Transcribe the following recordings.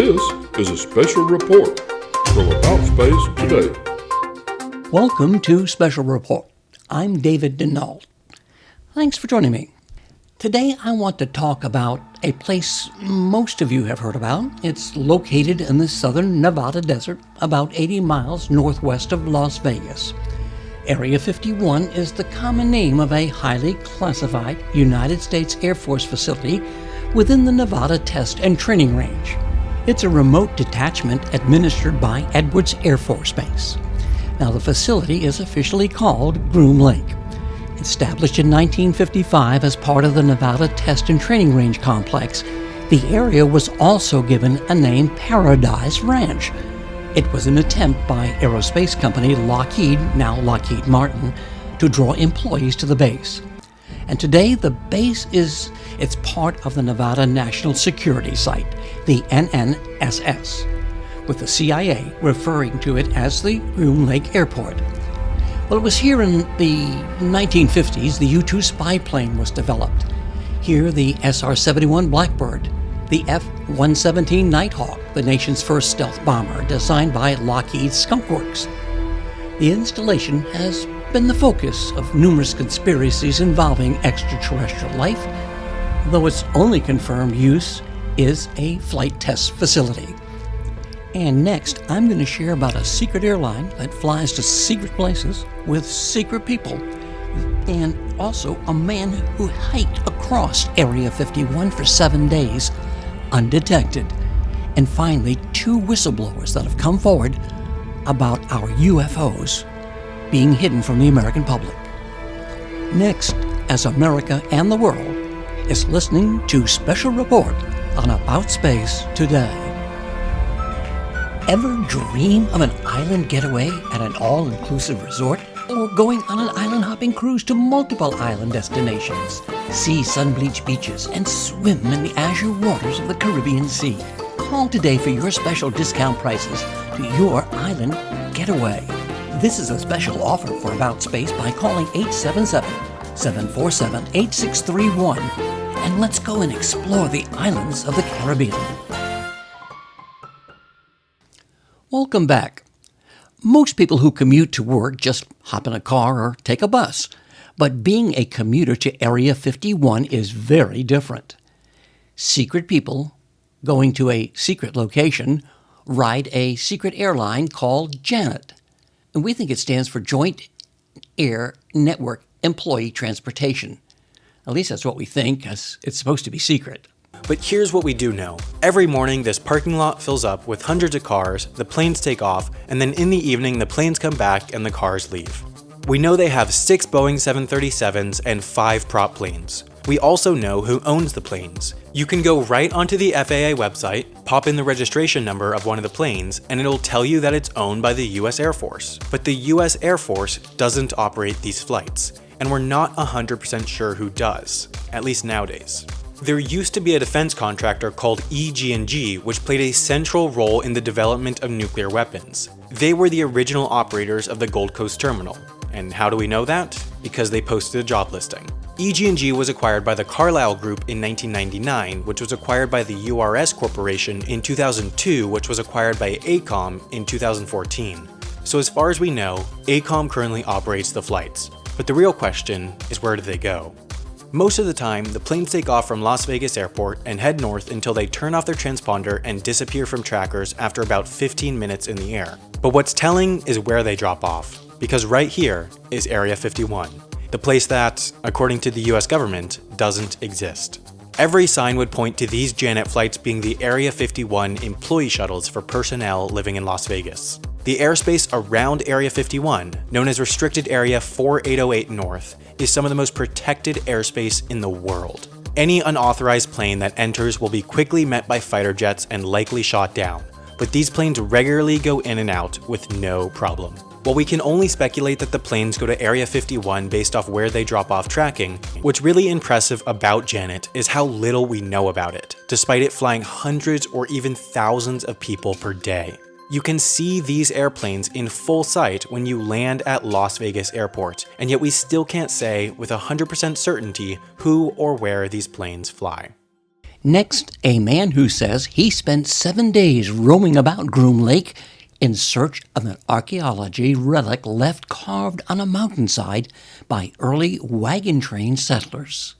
This is a special report from About Space Today. Welcome to Special Report. I'm David Denault. Thanks for joining me. Today I want to talk about a place most of you have heard about. It's located in the southern Nevada desert, about 80 miles northwest of Las Vegas. Area 51 is the common name of a highly classified United States Air Force facility within the Nevada Test and Training Range. It's a remote detachment administered by Edwards Air Force Base. Now, the facility is officially called Groom Lake. Established in 1955 as part of the Nevada Test and Training Range complex, the area was also given a name Paradise Ranch. It was an attempt by aerospace company Lockheed, now Lockheed Martin, to draw employees to the base. And today the base it's part of the Nevada National Security Site, the NNSS, with the CIA referring to it as the Groom Lake Airport. Well, it was here in the 1950s the U-2 spy plane was developed. Here the SR-71 Blackbird, the F-117 Nighthawk, the nation's first stealth bomber designed by Lockheed Skunk Works. The installation has been the focus of numerous conspiracies involving extraterrestrial life, though its only confirmed use is a flight test facility. And next, I'm going to share about a secret airline that flies to secret places with secret people, and also a man who hiked across Area 51 for 7 days undetected, and finally 2 whistleblowers that have come forward about our UFOs being hidden from the American public. Next, as America and the world is listening to Special Report on About Space Today. Ever dream of an island getaway at an all-inclusive resort? Or going on an island-hopping cruise to multiple island destinations? See sun-bleached beaches and swim in the azure waters of the Caribbean Sea. Call today for your special discount prices to your island getaway. This is a special offer for About Space by calling 877-747-8631. And let's go and explore the islands of the Caribbean. Welcome back. Most people who commute to work just hop in a car or take a bus. But being a commuter to Area 51 is very different. Secret people going to a secret location ride a secret airline called JANET. And we think it stands for Joint Air Network Employee Transportation. At least that's what we think, as it's supposed to be secret. But here's what we do know. Every morning, this parking lot fills up with hundreds of cars, the planes take off, and then in the evening, the planes come back and the cars leave. We know they have 6 Boeing 737s and 5 prop planes. We also know who owns the planes. You can go right onto the FAA website, pop in the registration number of one of the planes, and it'll tell you that it's owned by the US Air Force. But the US Air Force doesn't operate these flights, and we're not 100% sure who does, at least nowadays. There used to be a defense contractor called EG&G, which played a central role in the development of nuclear weapons. They were the original operators of the Gold Coast terminal. And how do we know that? Because they posted a job listing. EG&G was acquired by the Carlyle Group in 1999, which was acquired by the URS Corporation in 2002, which was acquired by AECOM in 2014. So as far as we know, AECOM currently operates the flights. But the real question is, where do they go? Most of the time, the planes take off from Las Vegas Airport and head north until they turn off their transponder and disappear from trackers after about 15 minutes in the air. But what's telling is where they drop off, because right here is Area 51, the place that, according to the US government, doesn't exist. Every sign would point to these JANET flights being the Area 51 employee shuttles for personnel living in Las Vegas. The airspace around Area 51, known as Restricted Area 4808 North, is some of the most protected airspace in the world. Any unauthorized plane that enters will be quickly met by fighter jets and likely shot down, but these planes regularly go in and out with no problem. While we can only speculate that the planes go to Area 51 based off where they drop off tracking, what's really impressive about JANET is how little we know about it, despite it flying hundreds or even thousands of people per day. You can see these airplanes in full sight when you land at Las Vegas Airport, and yet we still can't say with 100% certainty who or where these planes fly. Next, a man who says he spent 7 days roaming about Groom Lake in search of an archaeology relic left carved on a mountainside by early wagon train settlers.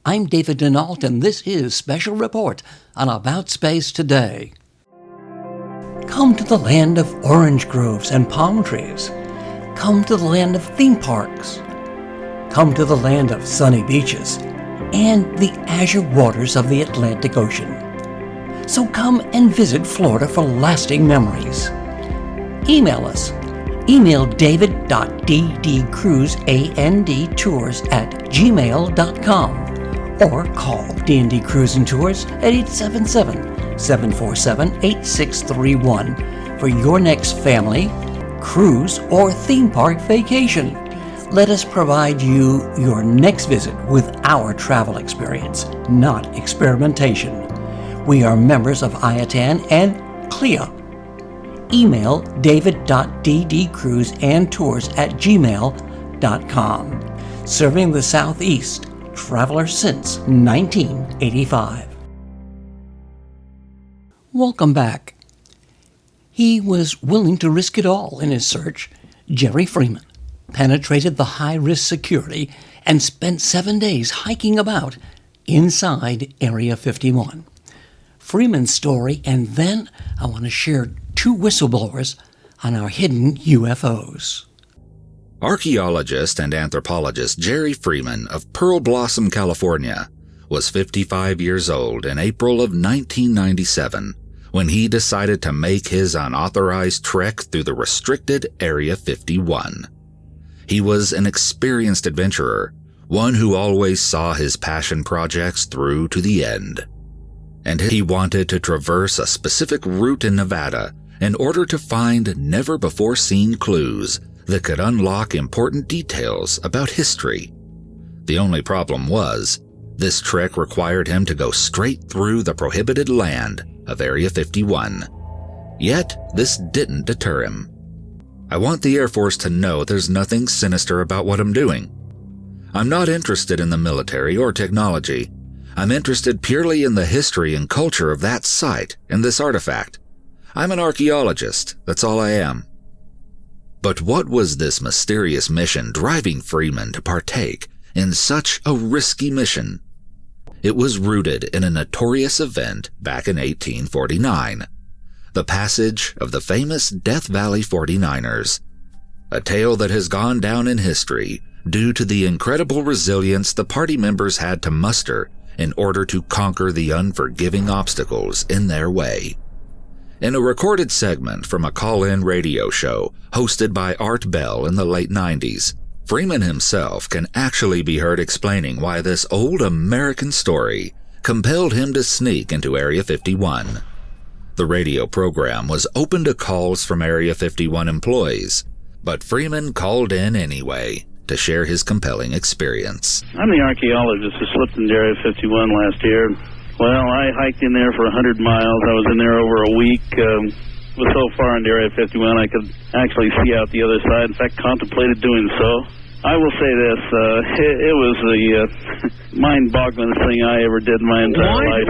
I'm David Denault, and this is Special Report on About Space Today. Come to the land of orange groves and palm trees. Come to the land of theme parks. Come to the land of sunny beaches and the azure waters of the Atlantic Ocean. So come and visit Florida for lasting memories. Email us. Email david.ddcruiseandtours@gmail.com or call D&D Cruise and Tours at 877-747-8631 for your next family, cruise, or theme park vacation. Let us provide you your next visit with our travel experience, not experimentation. We are members of IATAN and CLIA. Email david.ddcruiseandtours@gmail.com. Serving the Southeast, traveler since 1985. Welcome back. He was willing to risk it all in his search. Jerry Freeman penetrated the high-risk security and spent 7 days hiking about inside Area 51. Freeman's story, and then I want to share 2 whistleblowers on our hidden UFOs. Archaeologist and anthropologist Jerry Freeman of Pearl Blossom, California, was 55 years old in April of 1997 when he decided to make his unauthorized trek through the restricted Area 51. He was an experienced adventurer, one who always saw his passion projects through to the end. And he wanted to traverse a specific route in Nevada in order to find never-before-seen clues that could unlock important details about history. The only problem was, this trek required him to go straight through the prohibited land of Area 51. Yet, this didn't deter him. I want the Air Force to know there's nothing sinister about what I'm doing. I'm not interested in the military or technology. I'm interested purely in the history and culture of that site and this artifact. I'm an archaeologist, that's all I am. But what was this mysterious mission driving Freeman to partake in such a risky mission? It was rooted in a notorious event back in 1849. The passage of the famous Death Valley 49ers, a tale that has gone down in history due to the incredible resilience the party members had to muster in order to conquer the unforgiving obstacles in their way. In a recorded segment from a call-in radio show hosted by Art Bell in the late 90s, Freeman himself can actually be heard explaining why this old American story compelled him to sneak into Area 51. The radio program was open to calls from Area 51 employees, but Freeman called in anyway to share his compelling experience. I'm the archaeologist who slipped into Area 51 last year. Well, I hiked in there for 100 miles. I was in there over a week. Was so far into Area 51 I could actually see out the other side. In fact, contemplated doing so. I will say this, it was the mind-boggling thing I ever did in my entire life.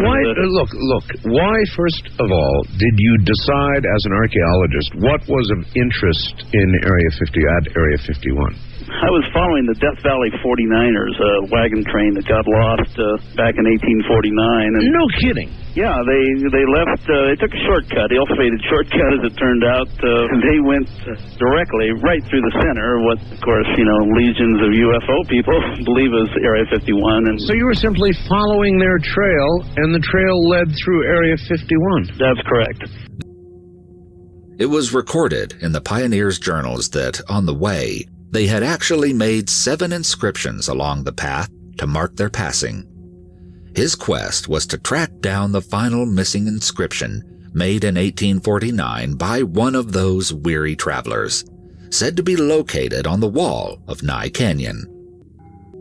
Why, first of all, did you decide as an archaeologist what was of interest in Area 51? I was following the Death Valley 49ers, a wagon train that got lost back in 1849. And no kidding. Yeah, they left, they took a shortcut, ill-fated shortcut as it turned out. They went directly right through the center, what, of course, legions of UFO people believe is Area 51. And so you were simply following their trail, and the trail led through Area 51. That's correct. It was recorded in the Pioneers' journals that, on the way, they had actually made 7 inscriptions along the path to mark their passing. His quest was to track down the final missing inscription made in 1849 by one of those weary travelers, said to be located on the wall of Nye Canyon.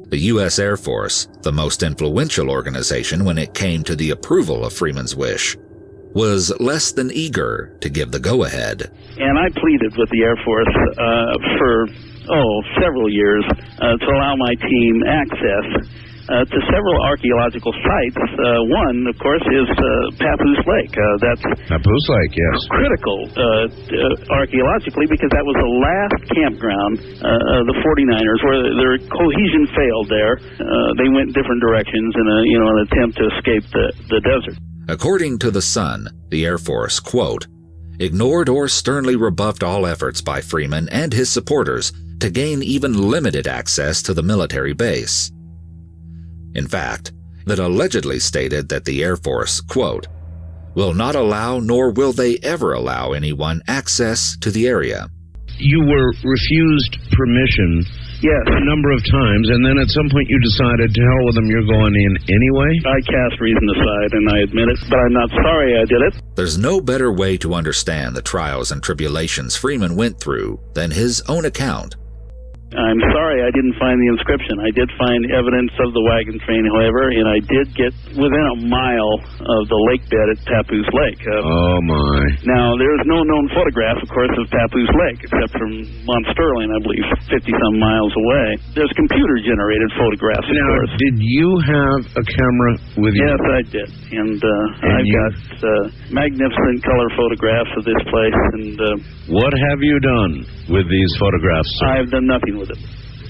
The U.S. Air Force, the most influential organization when it came to the approval of Freeman's wish, was less than eager to give the go-ahead. And I pleaded with the Air Force for several years to allow my team access to several archaeological sites. One, of course, is Papoose Lake. That's Papoose Lake, yes. critical archaeologically because that was the last campground of the 49ers where their cohesion failed there. They went different directions in an attempt to escape the desert. According to The Sun, the Air Force, quote, ignored or sternly rebuffed all efforts by Freeman and his supporters to gain even limited access to the military base. In fact, that allegedly stated that the Air Force, quote, will not allow nor will they ever allow anyone access to the area. You were refused permission Yes. a number of times, and then at some point you decided, to hell with them, you're going in anyway? I cast reason aside, and I admit it, but I'm not sorry I did it. There's no better way to understand the trials and tribulations Freeman went through than his own account. I'm sorry I didn't find the inscription. I did find evidence of the wagon train, however, and I did get within a mile of the lake bed at Papoose Lake. Oh, my. Now, there's no known photograph, of course, of Papoose Lake, except from Mount Sterling, I believe, 50-some miles away. There's computer-generated photographs, of Now, course. did you have a camera with you? Yes, I did. And I've got magnificent color photographs of this place, and What have you done with these photographs, sir? I've done nothing with it.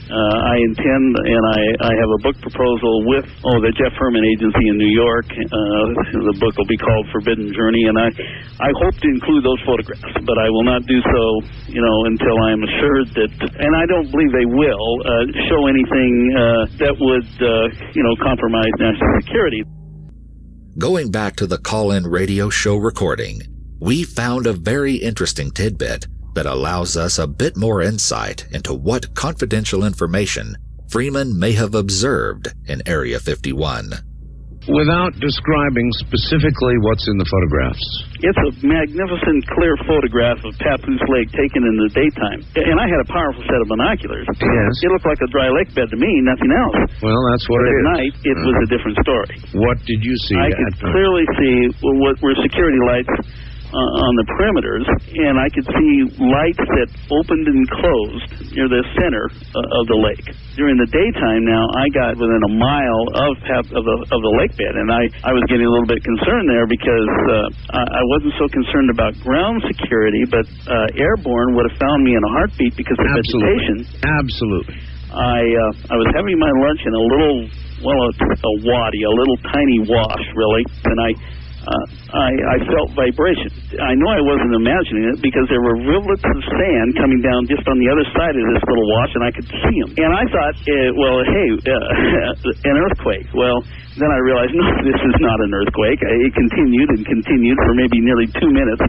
I intend, and I have a book proposal with the Jeff Herman Agency in New York. The book will be called Forbidden Journey, and I hope to include those photographs, but I will not do so, until I'm assured that, and I don't believe they will, show anything that would, compromise national security. Going back to the call-in radio show recording, we found a very interesting tidbit that allows us a bit more insight into what confidential information Freeman may have observed in Area 51. Without describing specifically what's in the photographs. It's a magnificent, clear photograph of Papoose Lake taken in the daytime. And I had a powerful set of binoculars. Yes. It looked like a dry lake bed to me, nothing else. Well, that's what But it at is. night, it was a different story. What did you see? I could clearly see what were security lights on the perimeters, and I could see lights that opened and closed near the center of the lake. During the daytime now, I got within a mile of the lake bed, and I was getting a little bit concerned there because I wasn't so concerned about ground security, but airborne would have found me in a heartbeat because of vegetation. Absolutely. I was having my lunch in a little, a wadi, a little tiny wash, really, and I felt vibration. I know I wasn't imagining it because there were rivulets of sand coming down just on the other side of this little wash, and I could see them. And I thought, an earthquake. Well, then I realized, no, this is not an earthquake. It continued and continued for maybe nearly 2 minutes.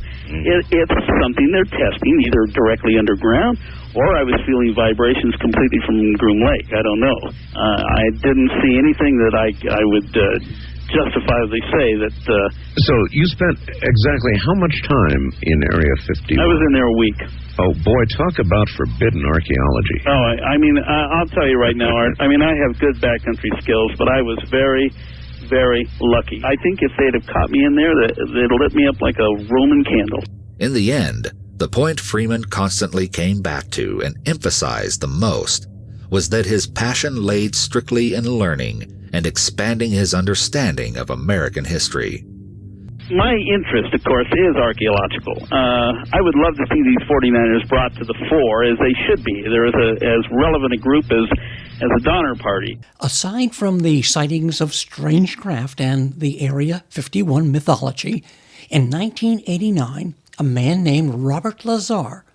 It's something they're testing, either directly underground, or I was feeling vibrations completely from Groom Lake. I don't know. I didn't see anything that I would justifiably say that... So you spent exactly how much time in Area 51? I was in there a week. Oh, boy, talk about forbidden archaeology. Oh, I'll tell you right now, Art, I have good backcountry skills, but I was very, very lucky. I think if they'd have caught me in there, they'd lit me up like a Roman candle. In the end, the point Freeman constantly came back to and emphasized the most was that his passion laid strictly in learning and expanding his understanding of American history. My interest, of course, is archaeological. I would love to see these 49ers brought to the fore, as they should be. They're as relevant a group as the Donner Party. Aside from the sightings of strange craft and the Area 51 mythology, in 1989, a man named Robert Lazar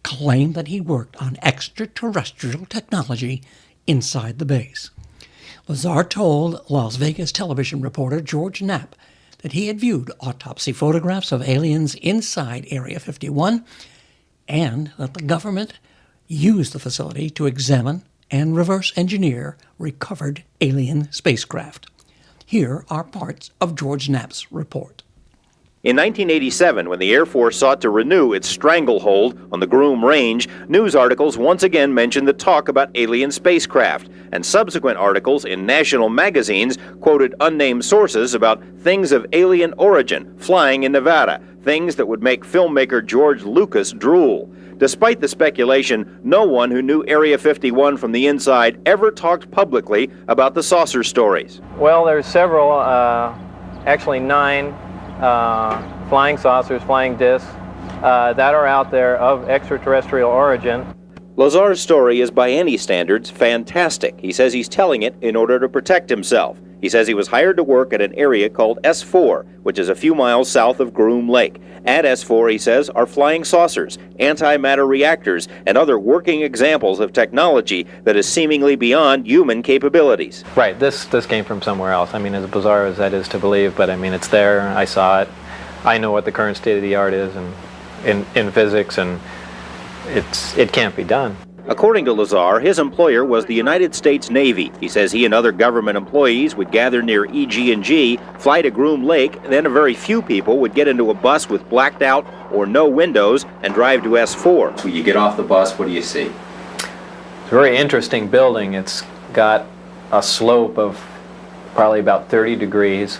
claimed that he worked on extraterrestrial technology inside the base. Lazar told Las Vegas television reporter George Knapp that he had viewed autopsy photographs of aliens inside Area 51 and that the government used the facility to examine and reverse engineer recovered alien spacecraft. Here are parts of George Knapp's report. In 1987, when the Air Force sought to renew its stranglehold on the Groom Range, news articles once again mentioned the talk about alien spacecraft, and subsequent articles in national magazines quoted unnamed sources about things of alien origin flying in Nevada, things that would make filmmaker George Lucas drool. Despite the speculation, no one who knew Area 51 from the inside ever talked publicly about the saucer stories. Well, there's several, actually 9 flying saucers, flying discs, that are out there of extraterrestrial origin. Lazar's story is, by any standards, fantastic. He says he's telling it in order to protect himself. He says he was hired to work at an area called S4, which is a few miles south of Groom Lake. At S4, he says, are flying saucers, antimatter reactors, and other working examples of technology that is seemingly beyond human capabilities. Right, this came from somewhere else. I mean, as bizarre as that is to believe, but I mean, it's there, I saw it. I know what the current state of the art is in physics, and it can't be done. According to Lazar, his employer was the United States Navy. He says he and other government employees would gather near EG&G, fly to Groom Lake, and then a very few people would get into a bus with blacked out or no windows and drive to S4. When you get off the bus, what do you see? It's a very interesting building. It's got a slope of probably about 30 degrees,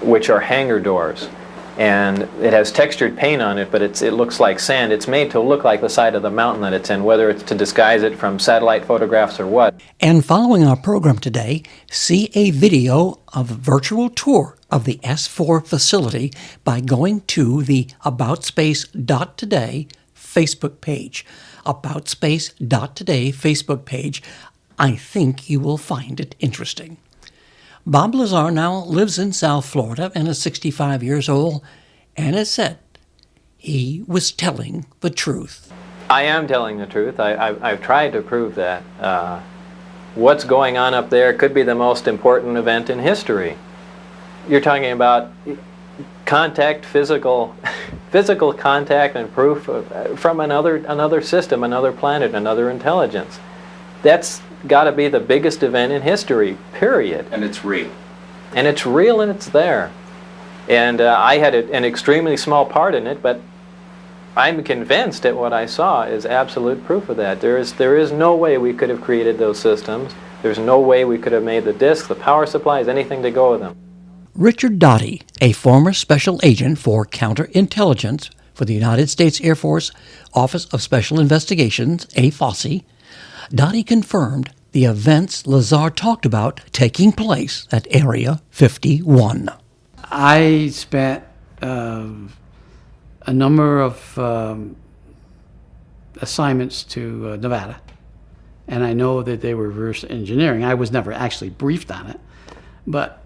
which are hangar doors. And it has textured paint on it, but it looks like sand. It's made to look like the side of the mountain that it's in, whether it's to disguise it from satellite photographs or what. And following our program today, see a video of a virtual tour of the S4 facility by going to the AboutSpace.today Facebook page. AboutSpace.today Facebook page. I think you will find it interesting. Bob Lazar now lives in South Florida and is 65 years old, and has said he was telling the truth. I am telling the truth. I've tried to prove that. What's going on up there could be the most important event in history. You're talking about contact, physical contact and proof from another system, another planet, another intelligence. That's got to be the biggest event in history, period. And it's real. And it's real, and it's there. And I had an extremely small part in it, but I'm convinced that what I saw is absolute proof of that. There is no way we could have created those systems. There's no way we could have made the discs, the power supplies, anything to go with them. Richard Doty, a former special agent for counterintelligence for the United States Air Force Office of Special Investigations, AFOSI, Doty confirmed the events Lazar talked about taking place at Area 51. I spent a number of assignments to Nevada, and I know that they were reverse engineering. I was never actually briefed on it, but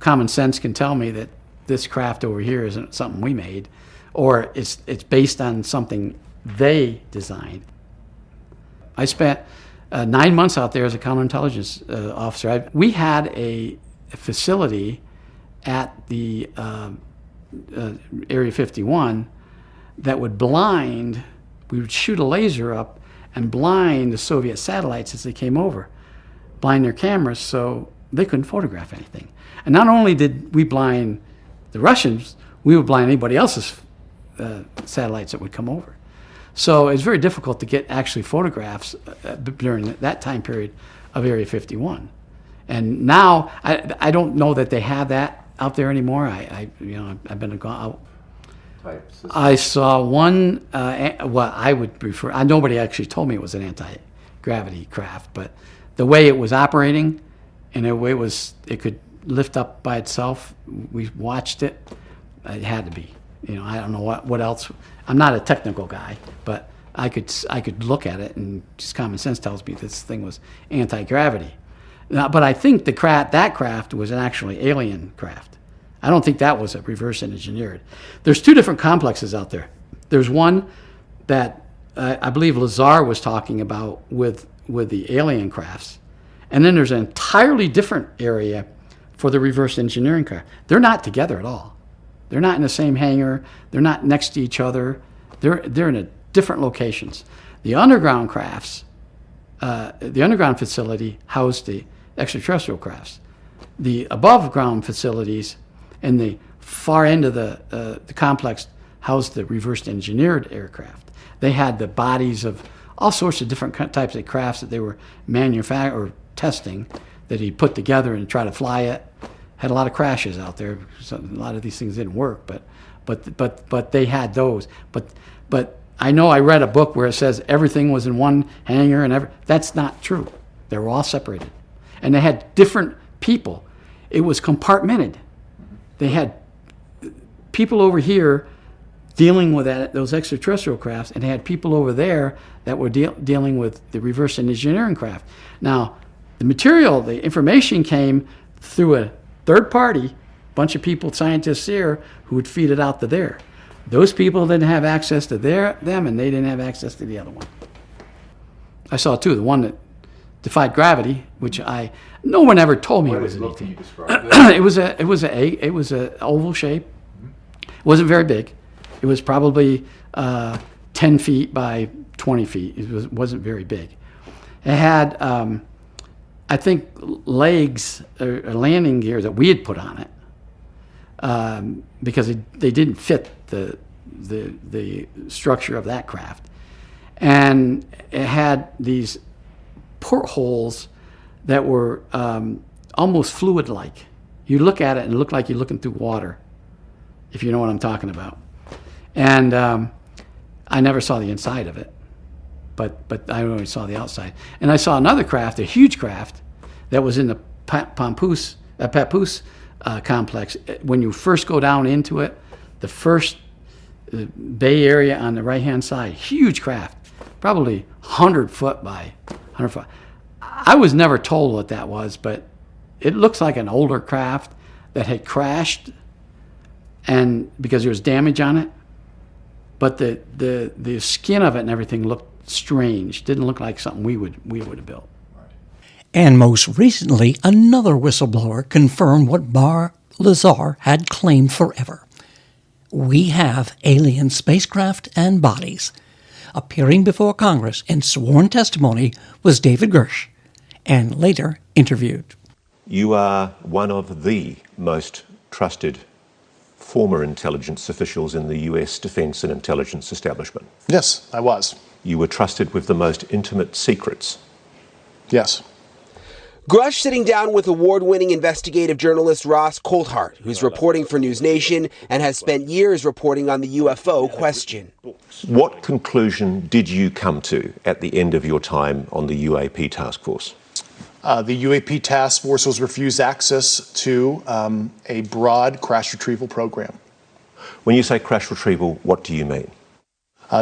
common sense can tell me that this craft over here isn't something we made, or it's based on something they designed. I spent 9 months out there as a counterintelligence officer. We had a facility at the Area 51 that would blind, we would shoot a laser up and blind the Soviet satellites as they came over, blind their cameras so they couldn't photograph anything. And not only did we blind the Russians, we would blind anybody else's satellites that would come over. So it's very difficult to get actually photographs during that time period of Area 51. And now I don't know that they have that out there anymore. I've been out. I saw one. What I would refer. Nobody actually told me it was an anti-gravity craft, but the way it was operating, and the way it could lift up by itself. We watched it. It had to be. I don't know what else. I'm not a technical guy, but I could look at it, and just common sense tells me this thing was anti-gravity. Now, but I think that craft was an actually alien craft. I don't think that was a reverse engineered. There's two different complexes out there. There's one that I believe Lazar was talking about with the alien crafts, and then there's an entirely different area for the reverse engineering craft. They're not together at all. They're not in the same hangar. They're not next to each other. They're in different locations. The underground crafts, the underground facility housed the extraterrestrial crafts. The above ground facilities and the far end of the complex housed the reverse engineered aircraft. They had the bodies of all sorts of different types of crafts that they were manufacturing or testing that he put together and tried to fly it. Had a lot of crashes out there. So a lot of these things didn't work, but they had those. But I know I read a book where it says everything was in one hangar that's not true. They were all separated. And they had different people. It was compartmented. They had people over here dealing with those extraterrestrial crafts, and they had people over there that were dealing with the reverse engineering craft. Now, the material, the information came through a third party, bunch of people, scientists here, who would feed it out to there. Those people didn't have access to them, and they didn't have access to the other one. I saw two, the one that defied gravity, which no one ever told me it was an ET. It was a oval shape. It wasn't very big. It was probably 10 feet by 20 feet. It wasn't very big. It had, I think, legs or landing gear that we had put on it because they didn't fit the structure of that craft. And it had these portholes that were almost fluid-like. You look at it and it looked like you're looking through water, if you know what I'm talking about. And I never saw the inside of it, but I only saw the outside. And I saw another craft, a huge craft, that was in the Papoose complex. When you first go down into it, the first bay area on the right-hand side, huge craft, probably 100 foot by 100 foot. I was never told what that was, but it looks like an older craft that had crashed, and because there was damage on it. But the skin of it and everything looked strange. Didn't look like something we would have built. And most recently, another whistleblower confirmed what Bar Lazar had claimed forever. We have alien spacecraft and bodies. Appearing before Congress in sworn testimony was David Gersh, and later interviewed. You are one of the most trusted former intelligence officials in the US defense and intelligence establishment. Yes, I was. You were trusted with the most intimate secrets. Yes. Grush sitting down with award-winning investigative journalist Ross Coulthart, who's reporting for News Nation and has spent years reporting on the UFO question. What conclusion did you come to at the end of your time on the UAP task force? The UAP task force was refused access to a broad crash retrieval program. When you say crash retrieval, what do you mean?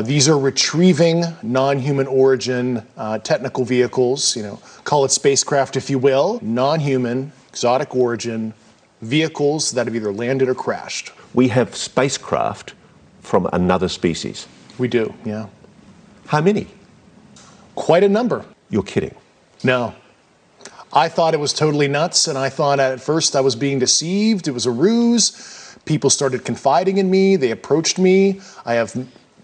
These are retrieving non-human origin technical vehicles, call it spacecraft if you will, non-human, exotic origin vehicles that have either landed or crashed. We have spacecraft from another species. We do, yeah. How many? Quite a number. You're kidding. No. I thought it was totally nuts, and I thought at first I was being deceived. It was a ruse. People started confiding in me. They approached me. I have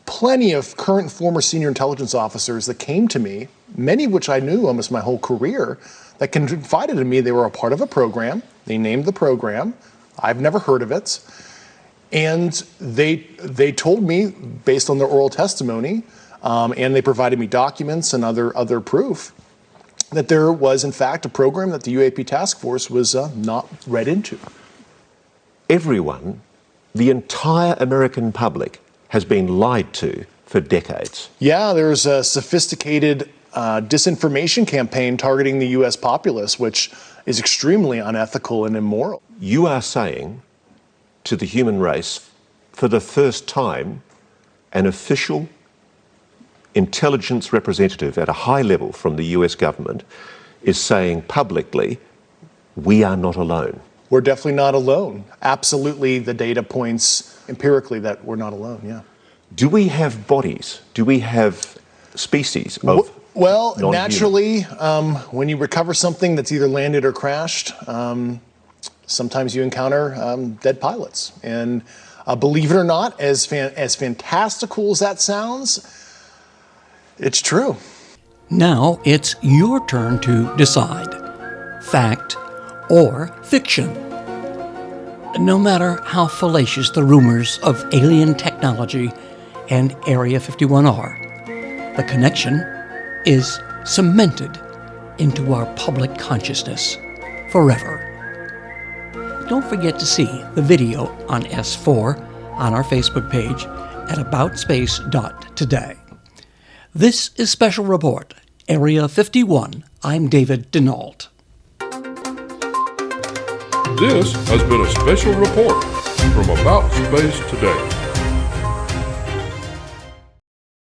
plenty of current and former senior intelligence officers that came to me, many of which I knew almost my whole career, that confided in me they were a part of a program. They named the program. I've never heard of it. And they told me, based on their oral testimony, and they provided me documents and other proof, that there was, in fact, a program that the UAP task force was not read into. Everyone, the entire American public, has been lied to for decades. Yeah, there's a sophisticated disinformation campaign targeting the U.S. populace, which is extremely unethical and immoral. You are saying to the human race, for the first time, an official intelligence representative at a high level from the US government is saying publicly, we are not alone. We're definitely not alone. Absolutely, the data points empirically that we're not alone, yeah. Do we have bodies? Do we have species of Well, non-human? naturally, when you recover something that's either landed or crashed, sometimes you encounter dead pilots. And believe it or not, as fantastical as that sounds, it's true. Now it's your turn to decide. Fact or fiction. No matter how fallacious the rumors of alien technology and Area 51 are, the connection is cemented into our public consciousness forever. Don't forget to see the video on S4 on our Facebook page at aboutspace.today. This is Special Report, Area 51. I'm David Denault. This has been a special report from About Space Today.